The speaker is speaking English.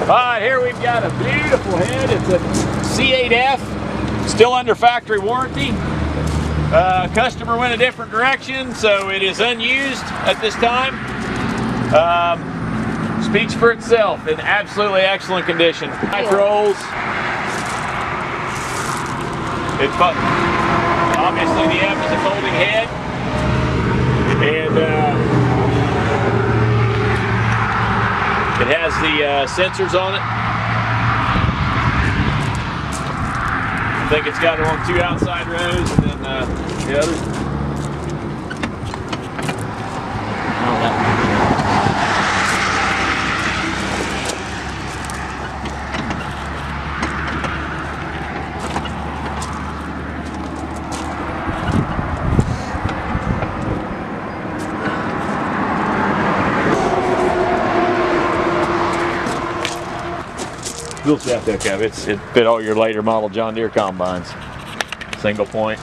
Alright, here we've got a beautiful head. It's a C8F, still under factory warranty. Customer went a different direction, so it is unused at this time. Speaks for itself, in absolutely excellent condition. Nitros. It's obviously the F is a folding head, and it has the sensors on it. I think it's got it on 2 outside rows, and then the other. Dual shaft hookup. It fit all your later model John Deere combines. Single point.